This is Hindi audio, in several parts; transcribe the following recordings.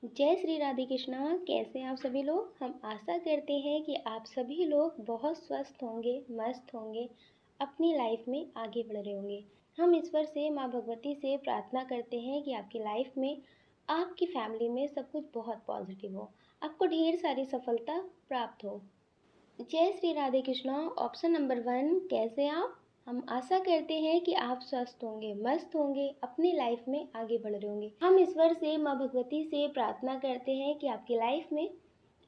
जय श्री राधे कृष्णा। कैसे हैं आप सभी लोग। हम आशा करते हैं कि आप सभी लोग बहुत स्वस्थ होंगे, मस्त होंगे, अपनी लाइफ में आगे बढ़ रहे होंगे। हम ईश्वर से, माँ भगवती से प्रार्थना करते हैं कि आपकी लाइफ में, आपकी फैमिली में सब कुछ बहुत पॉजिटिव हो, आपको ढेर सारी सफलता प्राप्त हो। जय श्री राधे कृष्णा। ऑप्शन नंबर 1, कैसे आप। हम आशा करते हैं कि आप स्वस्थ होंगे, मस्त होंगे, अपनी लाइफ में आगे बढ़ रहे होंगे। हम ईश्वर से, माँ भगवती से प्रार्थना करते हैं कि आपकी लाइफ में,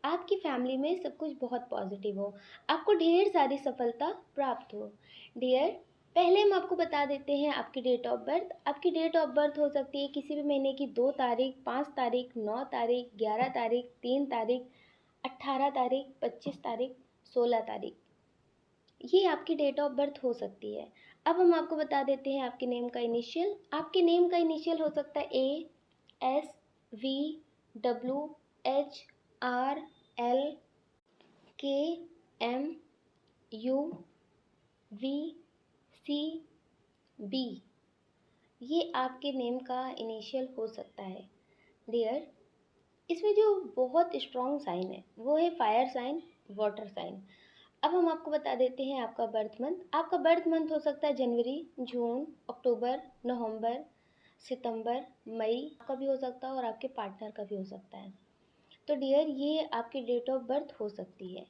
आपकी फैमिली में सब कुछ बहुत पॉजिटिव हो, आपको ढेर सारी सफलता प्राप्त हो। डियर, पहले हम आपको बता देते हैं आपकी डेट ऑफ बर्थ। आपकी डेट ऑफ बर्थ हो सकती है किसी भी महीने की 2 तारीख, 5 तारीख, 9 तारीख, 11 तारीख, 3 तारीख, 18 तारीख, 25 तारीख, 16 तारीख, ये आपकी डेट ऑफ बर्थ हो सकती है। अब हम आपको बता देते हैं आपके नेम का इनिशियल। आपके नेम का इनिशियल हो सकता है A, S, V, W, H, R, L, K, M, U, V, C, B. ये आपके नेम का इनिशियल हो सकता है। डियर, इसमें जो बहुत स्ट्रॉन्ग साइन है वो है फायर साइन, वाटर साइन। अब हम आपको बता देते हैं आपका बर्थ मंथ। आपका बर्थ मंथ हो सकता है जनवरी, जून, अक्टूबर, नवंबर, सितंबर, मई का भी हो सकता है और आपके पार्टनर का भी हो सकता है। तो डियर, ये आपकी डेट ऑफ बर्थ हो सकती है।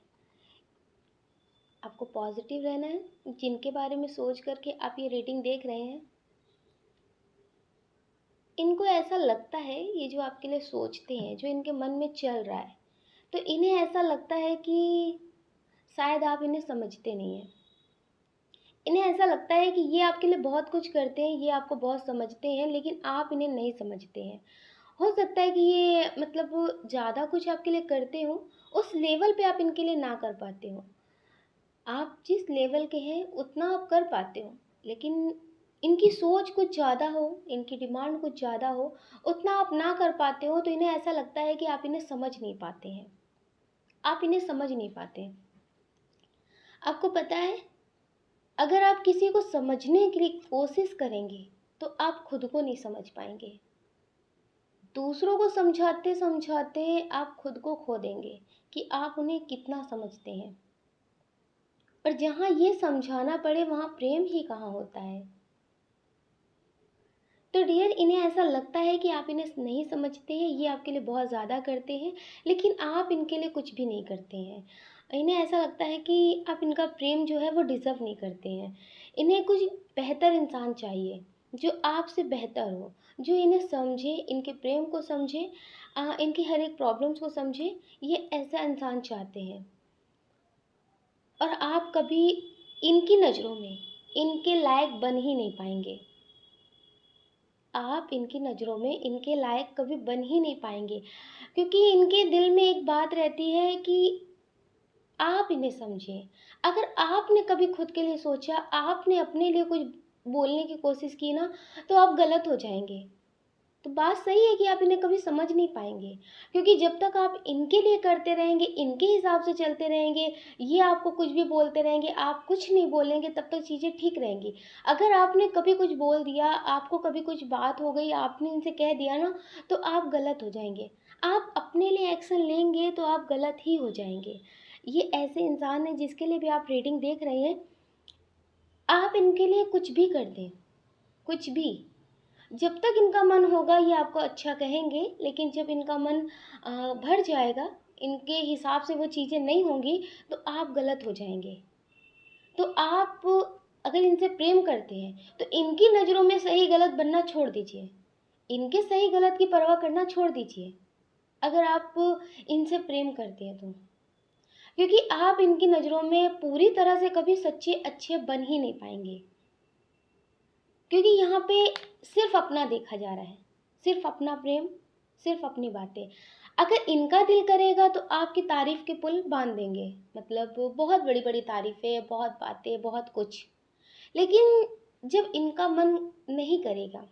आपको पॉजिटिव रहना है। जिनके बारे में सोच करके आप ये रेटिंग देख रहे हैं, इनको ऐसा लगता है, ये जो आपके लिए सोचते हैं, जो इनके मन में चल रहा है, तो इन्हें ऐसा लगता है कि शायद आप इन्हें समझते नहीं हैं। इन्हें ऐसा लगता है कि ये आपके लिए बहुत कुछ करते हैं, ये आपको बहुत समझते हैं, लेकिन आप इन्हें नहीं समझते हैं। हो सकता है कि ये मतलब ज़्यादा कुछ आपके लिए करते हो, उस लेवल पे आप इनके लिए ना कर पाते हो। आप जिस लेवल के हैं उतना आप कर पाते हो, लेकिन इनकी सोच कुछ ज़्यादा हो, इनकी डिमांड कुछ ज़्यादा हो, उतना आप ना कर पाते हो, तो इन्हें ऐसा लगता है कि आप इन्हें समझ नहीं पाते हैं। आप इन्हें समझ नहीं पाते। आपको पता है, अगर आप किसी को समझने के लिए कोशिश करेंगे तो आप खुद को नहीं समझ पाएंगे। दूसरों को समझाते समझाते आप खुद को खो देंगे कि आप उन्हें कितना समझते हैं। पर जहाँ ये समझाना पड़े वहाँ प्रेम ही कहाँ होता है। तो डियर, इन्हें ऐसा लगता है कि आप इन्हें नहीं समझते हैं, ये आपके लिए बहुत ज़्यादा करते हैं, लेकिन आप इनके लिए कुछ भी नहीं करते हैं। इन्हें ऐसा लगता है कि आप इनका प्रेम जो है वो डिज़र्व नहीं करते हैं। इन्हें कुछ बेहतर इंसान चाहिए, जो आपसे बेहतर हो, जो इन्हें समझे, इनके प्रेम को समझे, इनकी हर एक प्रॉब्लम्स को समझे। ये ऐसा इंसान चाहते हैं। और आप कभी इनकी नज़रों में इनके लायक बन ही नहीं पाएंगे। आप इनकी नज़रों में इनके लायक कभी बन ही नहीं पाएंगे, क्योंकि इनके दिल में एक बात रहती है कि आप इन्हें समझें। अगर आपने कभी खुद के लिए सोचा, आपने अपने लिए कुछ बोलने की कोशिश की ना, तो आप गलत हो जाएंगे। तो बात सही है कि आप इन्हें कभी समझ नहीं पाएंगे, क्योंकि जब तक आप इनके लिए करते रहेंगे, इनके हिसाब से चलते रहेंगे, ये आपको कुछ भी बोलते रहेंगे, आप कुछ नहीं बोलेंगे, तब तक चीज़ें ठीक रहेंगी। अगर आपने कभी कुछ बोल दिया, आपको कभी कुछ बात हो गई, आपने इनसे कह दिया ना, तो आप गलत हो जाएंगे। आप अपने लिए एक्शन लेंगे तो आप गलत ही हो जाएंगे। ये ऐसे इंसान हैं जिसके लिए भी आप रेटिंग देख रहे हैं, आप इनके लिए कुछ भी कर दें, कुछ भी। जब तक इनका मन होगा ये आपको अच्छा कहेंगे, लेकिन जब इनका मन भर जाएगा, इनके हिसाब से वो चीज़ें नहीं होंगी, तो आप गलत हो जाएंगे। तो आप अगर इनसे प्रेम करते हैं तो इनकी नज़रों में सही गलत बनना छोड़ दीजिए, इनके सही गलत की परवाह करना छोड़ दीजिए, अगर आप इनसे प्रेम करते हैं तो। क्योंकि आप इनकी नज़रों में पूरी तरह से कभी सच्चे अच्छे बन ही नहीं पाएंगे, क्योंकि यहाँ पे सिर्फ अपना देखा जा रहा है, सिर्फ अपना प्रेम, सिर्फ अपनी बातें। अगर इनका दिल करेगा तो आपकी तारीफ के पुल बांध देंगे, मतलब बहुत बड़ी बड़ी तारीफें, बहुत बातें, बहुत कुछ। लेकिन जब इनका मन नहीं करेगा,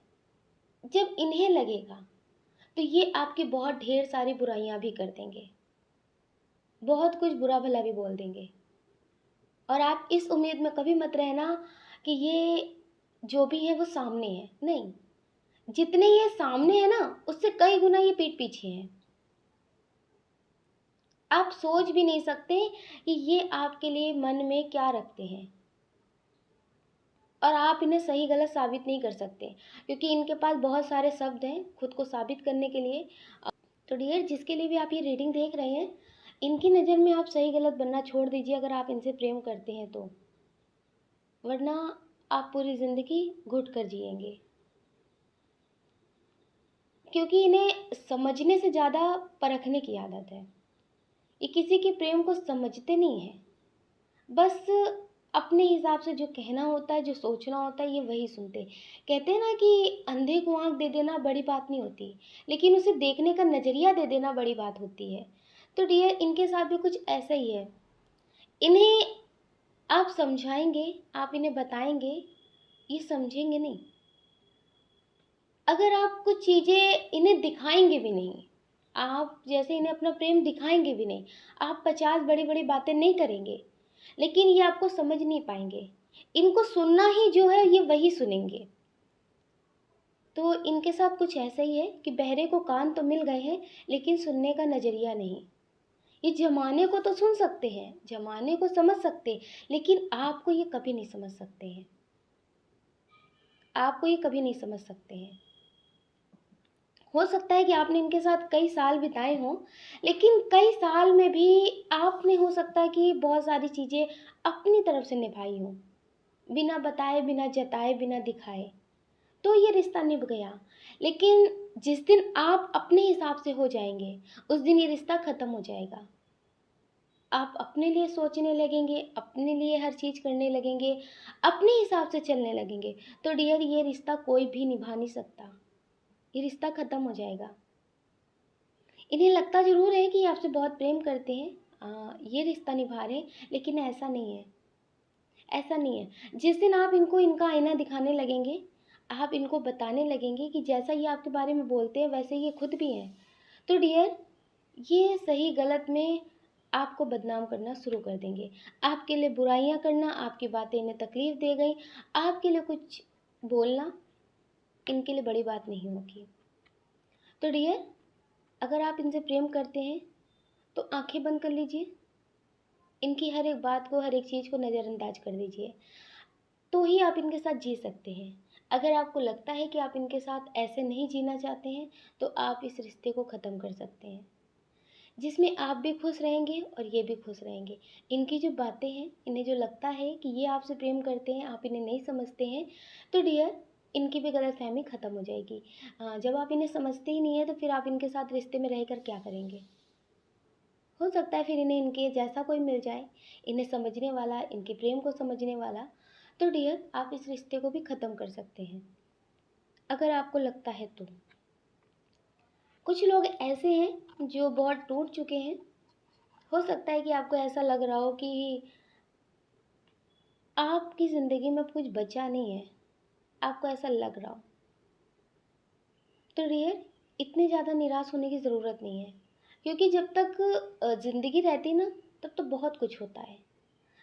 जब इन्हें लगेगा, तो ये आपकी बहुत ढेर सारी बुराइयां भी कर देंगे, बहुत कुछ बुरा भला भी बोल देंगे। और आप इस उम्मीद में कभी मत रहना कि ये जो भी है वो सामने है। नहीं, जितने ये सामने है ना, उससे कई गुना ये पीठ पीछे हैं। आप सोच भी नहीं सकते कि ये आपके लिए मन में क्या रखते हैं, और आप इन्हें सही गलत साबित नहीं कर सकते, क्योंकि इनके पास बहुत सारे शब्द हैं खुद को साबित करने के लिए। तो डियर, जिसके लिए भी आप ये रीडिंग देख रहे हैं, इनकी नज़र में आप सही गलत बनना छोड़ दीजिए अगर आप इनसे प्रेम करते हैं तो, वरना आप पूरी ज़िंदगी घुट कर जिएंगे, क्योंकि इन्हें समझने से ज़्यादा परखने की आदत है। ये किसी के प्रेम को समझते नहीं हैं, बस अपने हिसाब से जो कहना होता है, जो सोचना होता है, ये वही सुनते। कहते हैं ना कि अंधे को आँख दे देना बड़ी बात नहीं होती, लेकिन उसे देखने का नज़रिया दे देना बड़ी बात होती है। तो डियर, इनके साथ भी कुछ ऐसा ही है। इन्हें आप समझाएंगे, आप इन्हें बताएंगे, ये समझेंगे नहीं। अगर आप कुछ चीज़ें इन्हें दिखाएंगे भी नहीं, आप जैसे इन्हें अपना प्रेम दिखाएंगे भी नहीं, आप 50 बड़ी बड़ी बातें नहीं करेंगे, लेकिन ये आपको समझ नहीं पाएंगे। इनको सुनना ही जो है, ये वही सुनेंगे। तो इनके साथ कुछ ऐसा ही है कि बहरे को कान तो मिल गए हैं, लेकिन सुनने का नज़रिया नहीं। ये जमाने को तो सुन सकते हैं, जमाने को समझ सकते, लेकिन आपको ये कभी नहीं समझ सकते हैं, आपको ये कभी नहीं समझ सकते हैं। हो सकता है कि आपने इनके साथ कई साल बिताए हों, लेकिन कई साल में भी आपने हो सकता है कि बहुत सारी चीज़ें अपनी तरफ से निभाई हों, बिना बताए, बिना जताए, बिना दिखाए, तो ये रिश्ता निभ गया। लेकिन जिस दिन आप अपने हिसाब से हो जाएंगे, उस दिन ये रिश्ता ख़त्म हो जाएगा। आप अपने लिए सोचने लगेंगे, अपने लिए हर चीज़ करने लगेंगे, अपने हिसाब से चलने लगेंगे, तो डियर, ये रिश्ता कोई भी निभा नहीं सकता, ये रिश्ता ख़त्म हो जाएगा। इन्हें लगता ज़रूर है कि ये आपसे बहुत प्रेम करते हैं, ये रिश्ता निभा रहे हैं, लेकिन ऐसा नहीं है, ऐसा नहीं है। जिस दिन आप इनको इनका आईना दिखाने लगेंगे, आप इनको बताने लगेंगे कि जैसा ये आपके बारे में बोलते हैं वैसे ये खुद भी हैं, तो डियर, ये सही गलत में आपको बदनाम करना शुरू कर देंगे। आपके लिए बुराइयां करना, आपकी बातें इन्हें तकलीफ़ दे गई, आपके लिए कुछ बोलना इनके लिए बड़ी बात नहीं होगी। तो डियर, अगर आप इनसे प्रेम करते हैं तो आंखें बंद कर लीजिए, इनकी हर एक बात को, हर एक चीज़ को नज़रअंदाज कर दीजिए, तो ही आप इनके साथ जी सकते हैं। अगर आपको लगता है कि आप इनके साथ ऐसे नहीं जीना चाहते हैं, तो आप इस रिश्ते को ख़त्म कर सकते हैं, जिसमें आप भी खुश रहेंगे और ये भी खुश रहेंगे। इनकी जो बातें हैं, इन्हें जो लगता है कि ये आपसे प्रेम करते हैं, आप इन्हें नहीं समझते हैं, तो डियर, इनकी भी गलतफ़हमी ख़त्म हो जाएगी। जब आप इन्हें समझते ही नहीं हैं, तो फिर आप इनके साथ रिश्ते में रहकर क्या करेंगे? हो सकता है फिर इन्हें इनके जैसा कोई मिल जाए, इन्हें समझने वाला, इनके प्रेम को समझने वाला, तो डियर, आप इस रिश्ते को भी ख़त्म कर सकते हैं, अगर आपको लगता है तो। कुछ लोग ऐसे हैं जो बहुत टूट चुके हैं। हो सकता है कि आपको ऐसा लग रहा हो कि आपकी ज़िंदगी में अब कुछ बचा नहीं है, आपको ऐसा लग रहा हो, तो डियर, इतने ज़्यादा निराश होने की ज़रूरत नहीं है, क्योंकि जब तक ज़िंदगी रहती ना, तब तो बहुत कुछ होता है,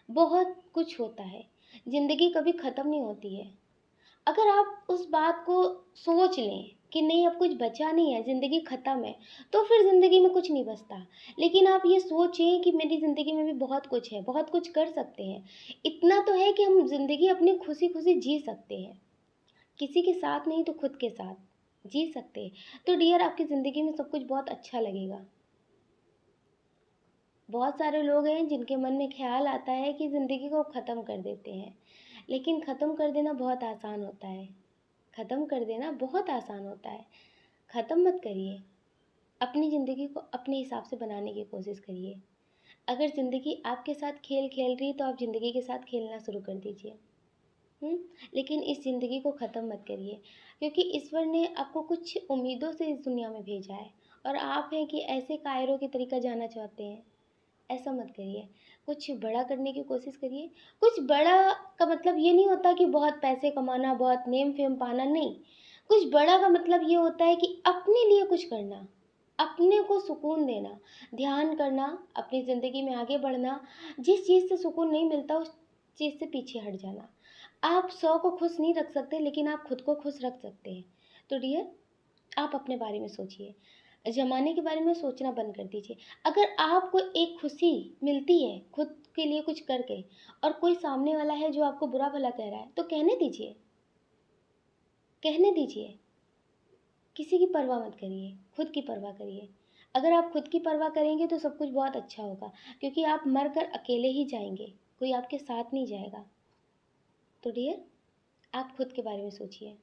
बहुत कुछ होता है। ज़िंदगी कभी ख़त्म नहीं होती है। अगर आप उस बात को सोच लें कि नहीं, अब कुछ बचा नहीं है, ज़िंदगी ख़त्म है, तो फिर ज़िंदगी में कुछ नहीं बचता। लेकिन आप ये सोचें कि मेरी ज़िंदगी में भी बहुत कुछ है, बहुत कुछ कर सकते हैं। इतना तो है कि हम ज़िंदगी अपनी खुशी खुशी जी सकते हैं, किसी के साथ नहीं तो खुद के साथ जी सकते हैं। तो डियर, आपकी ज़िंदगी में सब कुछ बहुत अच्छा लगेगा। बहुत सारे लोग हैं जिनके मन में ख्याल आता है कि ज़िंदगी को ख़त्म कर देते हैं, लेकिन ख़त्म कर देना बहुत आसान होता है, ख़त्म कर देना बहुत आसान होता है। ख़त्म मत करिए, अपनी ज़िंदगी को अपने हिसाब से बनाने की कोशिश करिए। अगर ज़िंदगी आपके साथ खेल खेल रही है, तो आप ज़िंदगी के साथ खेलना शुरू कर दीजिए। लेकिन इस ज़िंदगी को ख़त्म मत करिए, क्योंकि ईश्वर ने आपको कुछ उम्मीदों से इस दुनिया में भेजा है, और आप हैं कि ऐसे कायरों की तरीक़ा जाना चाहते हैं। ऐसा मत करिए, कुछ बड़ा करने की कोशिश करिए। कुछ बड़ा का मतलब ये नहीं होता कि बहुत पैसे कमाना, बहुत नेम फेम पाना, नहीं। कुछ बड़ा का मतलब ये होता है कि अपने लिए कुछ करना, अपने को सुकून देना, ध्यान करना, अपनी ज़िंदगी में आगे बढ़ना। जिस चीज़ से सुकून नहीं मिलता, उस चीज़ से पीछे हट जाना। आप 100 को खुश नहीं रख सकते, लेकिन आप खुद को खुश रख सकते हैं। तो डियर, आप अपने बारे में सोचिए। ज़माने के बारे में सोचना बंद कर दीजिए। अगर आपको एक खुशी मिलती है खुद के लिए कुछ करके, और कोई सामने वाला है जो आपको बुरा भला कह रहा है, तो कहने दीजिए, कहने दीजिए। किसी की परवाह मत करिए, खुद की परवाह करिए। अगर आप खुद की परवाह करेंगे तो सब कुछ बहुत अच्छा होगा, क्योंकि आप मर कर अकेले ही जाएंगे, कोई आपके साथ नहीं जाएगा। तो डियर, आप खुद के बारे में सोचिए,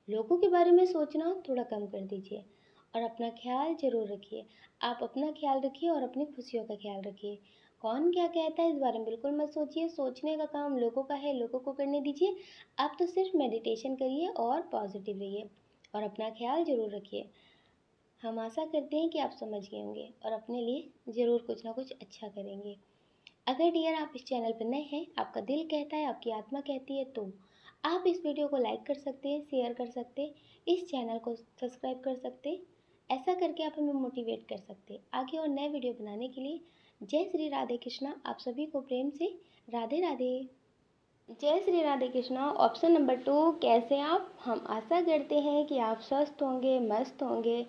लोगों के बारे में सोचना थोड़ा कम कर दीजिए, और अपना ख्याल ज़रूर रखिए। आप अपना ख्याल रखिए और अपनी खुशियों का ख्याल रखिए। कौन क्या कहता है इस बारे में बिल्कुल मत सोचिए, सोचने का काम लोगों का है, लोगों को करने दीजिए। आप तो सिर्फ मेडिटेशन करिए और पॉजिटिव रहिए, और अपना ख्याल ज़रूर रखिए। हम आशा करते हैं कि आप समझ गए होंगे और अपने लिए ज़रूर कुछ ना कुछ अच्छा करेंगे। अगर डियर आप इस चैनल पर नए हैं, आपका दिल कहता है, आपकी आत्मा कहती है, तो आप इस वीडियो को लाइक कर सकते हैं, शेयर कर सकते हैं, इस चैनल को सब्सक्राइब कर सकते हैं। ऐसा करके आप हमें मोटिवेट कर सकते हैं आगे और नए वीडियो बनाने के लिए। जय श्री राधे कृष्णा। आप सभी को प्रेम से राधे राधे। जय श्री राधे कृष्णा। ऑप्शन नंबर 2, कैसे आप? हम आशा करते हैं कि आप स्वस्थ होंगे, मस्त होंगे,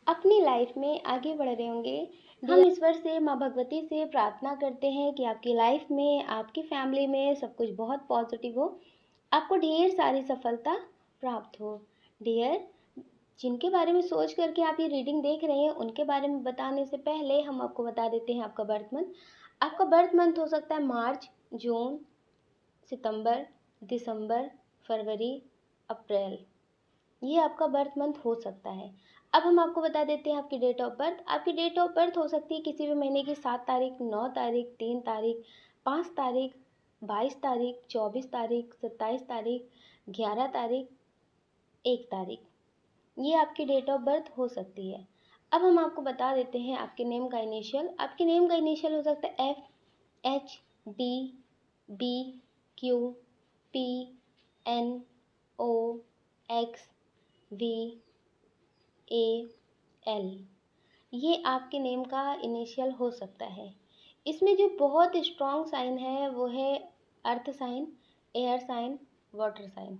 अपनी लाइफ में आगे बढ़ रहे होंगे। हम ईश्वर से, माँ भगवती से प्रार्थना करते हैं कि आपकी लाइफ में, आपकी फैमिली में सब कुछ बहुत पॉजिटिव हो, आपको ढेर सारी सफलता प्राप्त हो। डियर, जिनके बारे में सोच करके आप ये रीडिंग देख रहे हैं, उनके बारे में बताने से पहले हम आपको बता देते हैं आपका बर्थ मंथ। आपका बर्थ मंथ हो सकता है मार्च, जून, सितंबर, दिसंबर, फरवरी, अप्रैल। ये आपका बर्थ मंथ हो सकता है। अब हम आपको बता देते हैं आपकी डेट ऑफ बर्थ। आपकी डेट ऑफ बर्थ हो सकती है किसी भी महीने की 7 तारीख, 9 तारीख, 3 तारीख, 5 तारीख, 22 तारीख, 24 तारीख, 27 तारीख, 11 तारीख, 1 तारीख। ये आपकी डेट ऑफ बर्थ हो सकती है। अब हम आपको बता देते हैं आपके नेम का इनिशियल। आपके नेम का इनिशियल हो सकता है F, H, D, B, Q, P, N, O, X, V, A, L. ये आपके नेम का इनिशियल हो सकता है। इसमें जो बहुत स्ट्रॉन्ग साइन है वो है earth sign, air sign, water sign.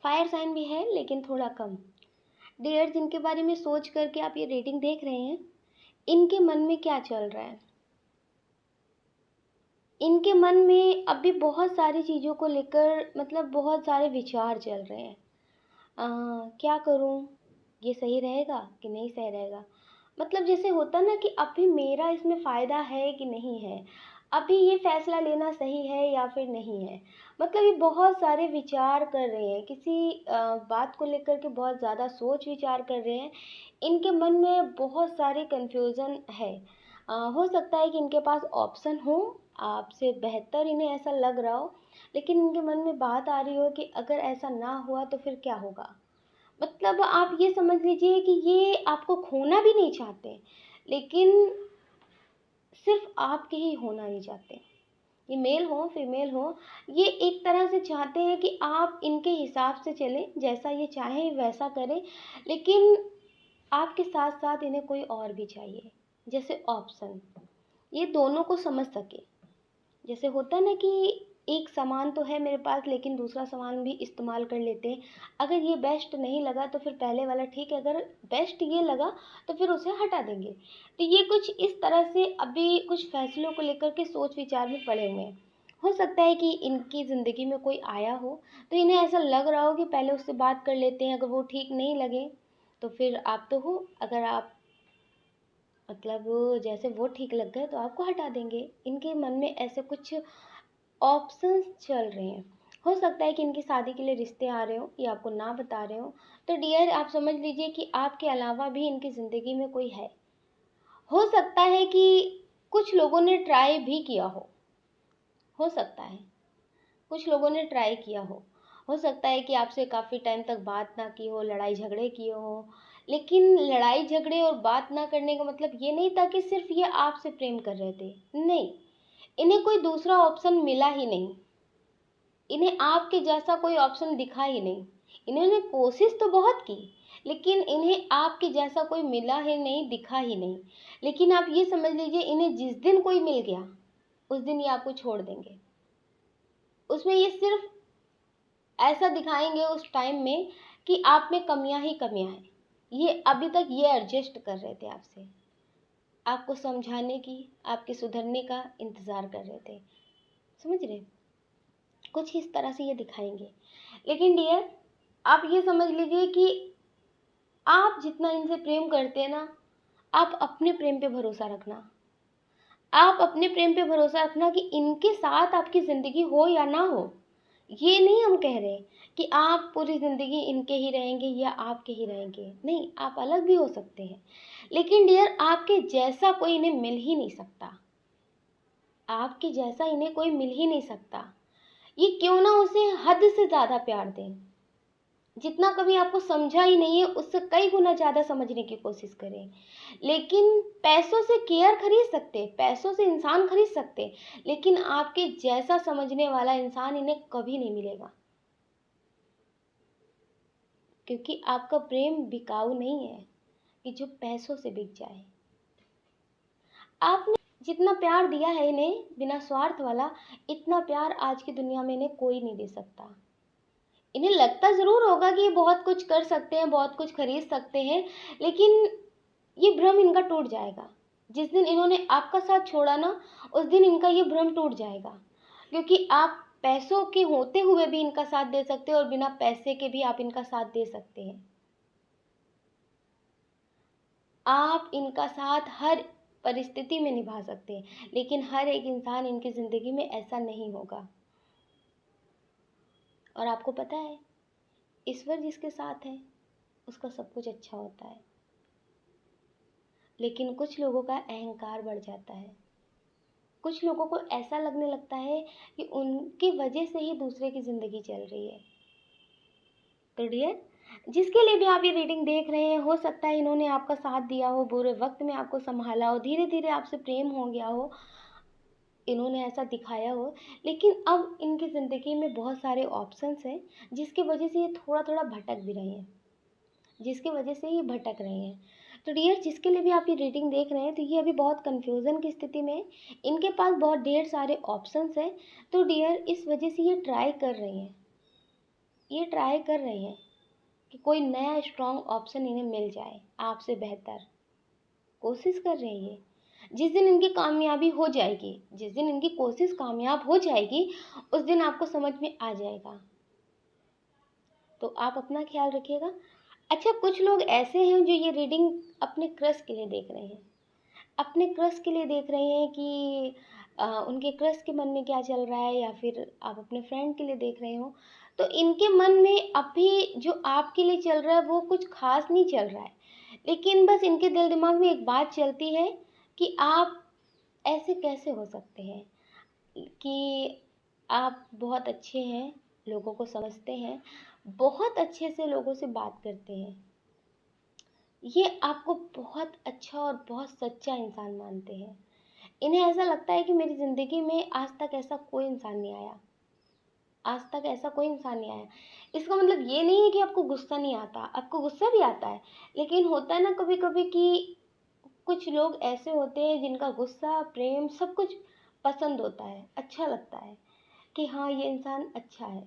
Fire sign भी है लेकिन थोड़ा कम। डियर, जिनके बारे में सोच करके आप ये रीडिंग देख रहे हैं, इनके मन में क्या चल रहा है? इनके मन में अभी बहुत सारी चीज़ों को लेकर, मतलब बहुत सारे विचार चल रहे हैं। क्या करूं? ये सही रहेगा कि नहीं सही रहेगा? मतलब जैसे होता ना कि अभी मेरा इसमें फ़ायदा है कि नहीं है, अभी ये फैसला लेना सही है या फिर नहीं है। मतलब ये बहुत सारे विचार कर रहे हैं, किसी बात को लेकर के बहुत ज़्यादा सोच विचार कर रहे हैं। इनके मन में बहुत सारे कन्फ्यूज़न है। हो सकता है कि इनके पास ऑप्शन हो, आपसे बेहतर इन्हें ऐसा लग रहा हो, लेकिन इनके मन में बात आ रही हो कि अगर ऐसा ना हुआ तो फिर क्या होगा। मतलब आप ये समझ लीजिए कि ये आपको खोना भी नहीं चाहते, लेकिन सिर्फ आपके ही होना नहीं चाहते। ये मेल हो फीमेल हो, ये एक तरह से चाहते हैं कि आप इनके हिसाब से चलें, जैसा ये चाहें वैसा करें, लेकिन आपके साथ साथ इन्हें कोई और भी चाहिए, जैसे ऑप्शन, ये दोनों को समझ सके। जैसे होता है ना कि एक सामान तो है मेरे पास लेकिन दूसरा सामान भी इस्तेमाल कर लेते हैं। अगर ये बेस्ट नहीं लगा तो फिर पहले वाला ठीक है, अगर बेस्ट ये लगा तो फिर उसे हटा देंगे। तो ये कुछ इस तरह से अभी कुछ फैसलों को लेकर के सोच विचार में पड़े हुए हैं। हो सकता है कि इनकी ज़िंदगी में कोई आया हो, तो इन्हें ऐसा लग रहा हो कि पहले उससे बात कर लेते हैं, अगर वो ठीक नहीं लगे तो फिर आप तो हो, अगर आप मतलब जैसे वो ठीक लग गए तो आपको हटा देंगे। इनके मन में ऐसे कुछ ऑप्शंस चल रहे हैं। हो सकता है कि इनकी शादी के लिए रिश्ते आ रहे हो, ये आपको ना बता रहे हो। तो डियर, आप समझ लीजिए कि आपके अलावा भी इनकी ज़िंदगी में कोई है। हो सकता है कि कुछ लोगों ने ट्राई भी किया हो सकता है कुछ लोगों ने ट्राई किया हो सकता है कि आपसे काफ़ी टाइम तक बात ना की हो, लड़ाई झगड़े किए हो, लेकिन लड़ाई झगड़े और बात ना करने का मतलब ये नहीं था कि सिर्फ ये आपसे प्रेम कर रहे थे। नहीं, इन्हें कोई दूसरा ऑप्शन मिला ही नहीं, इन्हें आपके जैसा कोई ऑप्शन दिखा ही नहीं। इन्होंने कोशिश तो बहुत की, लेकिन इन्हें आपके जैसा कोई मिला ही नहीं, दिखा ही नहीं। लेकिन आप ये समझ लीजिए, इन्हें जिस दिन कोई मिल गया उस दिन ये आपको छोड़ देंगे। उसमें ये सिर्फ ऐसा दिखाएंगे उस टाइम में कि आप में कमियां ही कमियां हैं। ये अभी तक ये एडजस्ट कर रहे थे आपसे, आपको समझाने की, आपके सुधरने का इंतज़ार कर रहे थे। समझ रहे? कुछ इस तरह से ये दिखाएँगे। लेकिन डियर, आप ये समझ लीजिए कि आप जितना इनसे प्रेम करते हैं ना, आप अपने प्रेम पे भरोसा रखना। आप अपने प्रेम पे भरोसा रखना कि इनके साथ आपकी ज़िंदगी हो या ना हो। ये नहीं हम कह रहे कि आप पूरी ज़िंदगी इनके ही रहेंगे या आपके ही रहेंगे। नहीं, आप अलग भी हो सकते हैं। लेकिन डियर, आपके जैसा कोई इन्हें मिल ही नहीं सकता। आपके जैसा इन्हें कोई मिल ही नहीं सकता। ये क्यों ना उसे हद से ज़्यादा प्यार दें। जितना कभी आपको समझा ही नहीं है, उससे कई गुना ज़्यादा समझने की कोशिश करें। लेकिन पैसों से केयर खरीद सकते, पैसों से इंसान खरीद सकते, लेकिन आपके जैसा समझने वाला इंसान इन्हें कभी नहीं मिलेगा। क्योंकि आपका प्रेम बिकाऊ नहीं है कि जो पैसों से बिक जाए। आपने जितना प्यार दिया है इन्हें बिना स्वार्थ वाला, इतना प्यार आज की दुनिया में इन्हें कोई नहीं दे सकता। इन्हें लगता ज़रूर होगा कि ये बहुत कुछ कर सकते हैं, बहुत कुछ खरीद सकते हैं, लेकिन ये भ्रम इनका टूट जाएगा। जिस दिन इन्होंने आपका साथ छोड़ा ना, उस दिन इनका ये भ्रम टूट जाएगा। क्योंकि आप पैसों के होते हुए भी इनका साथ दे सकते हैं और बिना पैसे के भी आप इनका साथ दे सकते हैं। आप इनका साथ हर परिस्थिति में निभा सकते हैं, लेकिन हर एक इंसान इनकी ज़िंदगी में ऐसा नहीं होगा। और आपको पता है, ईश्वर जिसके साथ है उसका सब कुछ अच्छा होता है। लेकिन कुछ लोगों का अहंकार बढ़ जाता है। कुछ लोगों को ऐसा लगने लगता है कि उनकी वजह से ही दूसरे की ज़िंदगी चल रही है। तो डियर, जिसके लिए भी आप ये रीडिंग देख रहे हैं, हो सकता है इन्होंने आपका साथ दिया हो, बुरे वक्त में आपको संभाला हो, धीरे धीरे आपसे प्रेम हो गया हो, इन्होंने ऐसा दिखाया हो, लेकिन अब इनकी ज़िंदगी में बहुत सारे ऑप्शंस हैं जिसकी वजह से ये थोड़ा थोड़ा भटक भी रहे हैं, जिसकी वजह से ये भटक रहे हैं। तो डियर, जिसके लिए भी आप ये रीडिंग देख रहे हैं, तो ये अभी बहुत कन्फ्यूज़न की स्थिति में है। इनके पास बहुत ढेर सारे ऑप्शंस हैं। तो डियर, इस वजह से ये ट्राई कर रही हैं, ये ट्राई कर रहे हैं कि कोई नया स्ट्रॉन्ग ऑप्शन इन्हें मिल जाए आपसे बेहतर। कोशिश कर रहे हैं ये। जिस दिन इनकी कामयाबी हो जाएगी, जिस दिन इनकी कोशिश कामयाब हो जाएगी, उस दिन आपको समझ में आ जाएगा। तो आप अपना ख्याल रखिएगा। अच्छा, कुछ लोग ऐसे हैं जो ये रीडिंग अपने क्रश के लिए देख रहे हैं। अपने क्रश के लिए देख रहे हैं कि उनके क्रश के मन में क्या चल रहा है, या फिर आप अपने फ्रेंड के लिए देख रहे हो। तो इनके मन में अभी जो आपके लिए चल रहा है वो कुछ खास नहीं चल रहा है, लेकिन बस इनके दिल दिमाग में एक बात चलती है कि आप ऐसे कैसे हो सकते हैं, कि आप बहुत अच्छे हैं, लोगों को समझते हैं, बहुत अच्छे से लोगों से बात करते हैं। ये आपको बहुत अच्छा और बहुत सच्चा इंसान मानते हैं। इन्हें ऐसा लगता है कि मेरी ज़िंदगी में आज तक ऐसा कोई इंसान नहीं आया, आज तक ऐसा कोई इंसान नहीं आया। इसका मतलब ये नहीं है कि आपको गुस्सा नहीं आता, आपको गुस्सा भी आता है। लेकिन होता है ना कभी कभी कि कुछ लोग ऐसे होते हैं जिनका गुस्सा, प्रेम सब कुछ पसंद होता है, अच्छा लगता है कि हाँ ये इंसान अच्छा है।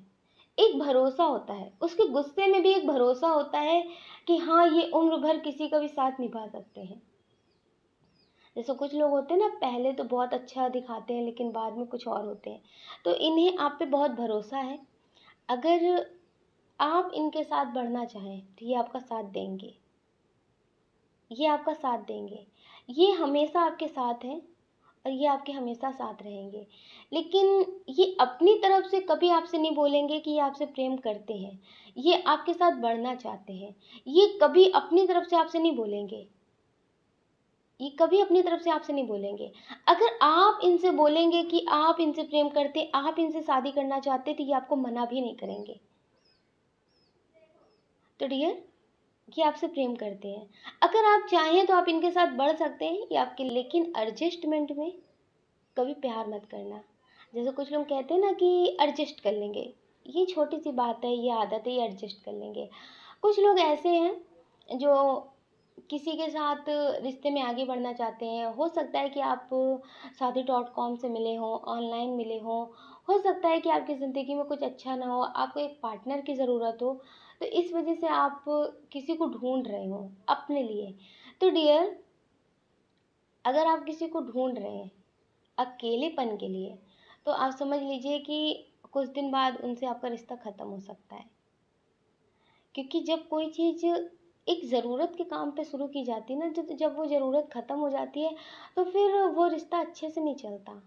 एक भरोसा होता है, उसके गुस्से में भी एक भरोसा होता है कि हाँ ये उम्र भर किसी का भी साथ निभा सकते हैं। जैसे कुछ लोग होते हैं ना, पहले तो बहुत अच्छा दिखाते हैं लेकिन बाद में कुछ और होते हैं। तो इन्हें आप पे बहुत भरोसा है। अगर आप इनके साथ बढ़ना चाहें तो ये आपका साथ देंगे, ये आपका साथ देंगे, ये हमेशा आपके साथ हैं और ये आपके हमेशा साथ रहेंगे। लेकिन ये अपनी तरफ से कभी आपसे नहीं बोलेंगे कि ये आपसे प्रेम करते हैं, ये आपके साथ बढ़ना चाहते हैं। ये कभी अपनी तरफ से आपसे नहीं बोलेंगे, ये कभी अपनी तरफ से आपसे नहीं बोलेंगे। अगर आप इनसे बोलेंगे कि आप इनसे प्रेम करते, आप इनसे शादी करना चाहते, तो ये आपको मना भी नहीं करेंगे। तो डियर, ये आपसे प्रेम करते हैं। अगर आप चाहें तो आप इनके साथ बढ़ सकते हैं, ये आपके, लेकिन एडजस्टमेंट में कभी प्यार मत करना। जैसे कुछ लोग कहते हैं ना कि एडजस्ट कर लेंगे, ये छोटी सी बात है, ये आदत है, ये एडजस्ट कर लेंगे। कुछ लोग ऐसे हैं जो किसी के साथ रिश्ते में आगे बढ़ना चाहते हैं। हो सकता है कि आप शादी.com से मिले हों, ऑनलाइन मिले हों। हो सकता है कि आपकी ज़िंदगी में कुछ अच्छा ना हो, आपको एक पार्टनर की ज़रूरत हो। तो इस वजह से आप किसी को ढूंढ रहे हो अपने लिए। तो डियर, अगर आप किसी को ढूंढ रहे हैं अकेलेपन के लिए, तो आप समझ लीजिए कि कुछ दिन बाद उनसे आपका रिश्ता ख़त्म हो सकता है। क्योंकि जब कोई चीज़ एक ज़रूरत के काम पे शुरू की जाती है ना, जब वो ज़रूरत ख़त्म हो जाती है, तो फिर वो रिश्ता अच्छे से नहीं चलता।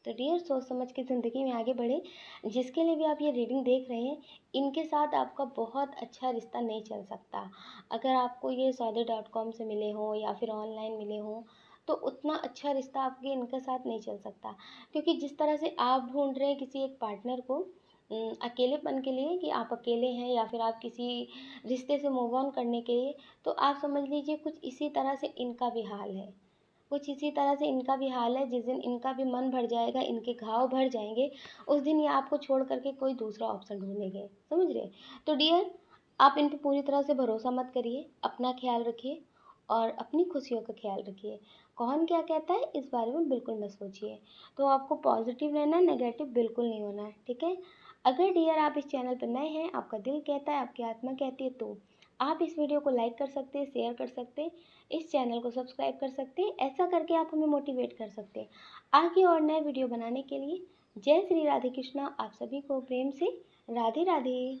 तो डियर, सोच समझ के ज़िंदगी में आगे बढ़े। जिसके लिए भी आप ये रीडिंग देख रहे हैं, इनके साथ आपका बहुत अच्छा रिश्ता नहीं चल सकता। अगर आपको ये सौदे.com से मिले हों या फिर ऑनलाइन मिले हों, तो उतना अच्छा रिश्ता आपके इनके साथ नहीं चल सकता। क्योंकि जिस तरह से आप ढूंढ रहे हैं किसी एक पार्टनर को अकेलेपन के लिए, कि आप अकेले हैं या फिर आप किसी रिश्ते से मूव ऑन करने के लिए, तो आप समझ लीजिए कुछ इसी तरह से इनका भी हाल है। कुछ इसी तरह से इनका भी हाल है। जिस दिन इनका भी मन भर जाएगा, इनके घाव भर जाएंगे, उस दिन ये आपको छोड़ करके कोई दूसरा ऑप्शन ढूंढेंगे। समझ रहे? तो डियर, आप इन पे पूरी तरह से भरोसा मत करिए, अपना ख्याल रखिए और अपनी खुशियों का ख्याल रखिए। कौन क्या कहता है इस बारे में बिल्कुल मत सोचिए। तो आपको पॉजिटिव रहना है, नेगेटिव बिल्कुल नहीं होना है, ठीक है? अगर डियर आप इस चैनल पर नए हैं, आपका दिल कहता है, आपकी आत्मा कहती है, तो आप इस वीडियो को लाइक कर सकते हैं, शेयर कर सकते हैं, इस चैनल को सब्सक्राइब कर सकते हैं। ऐसा करके आप हमें मोटिवेट कर सकते हैं आगे और नए वीडियो बनाने के लिए। जय श्री राधे कृष्णा। आप सभी को प्रेम से राधे राधे।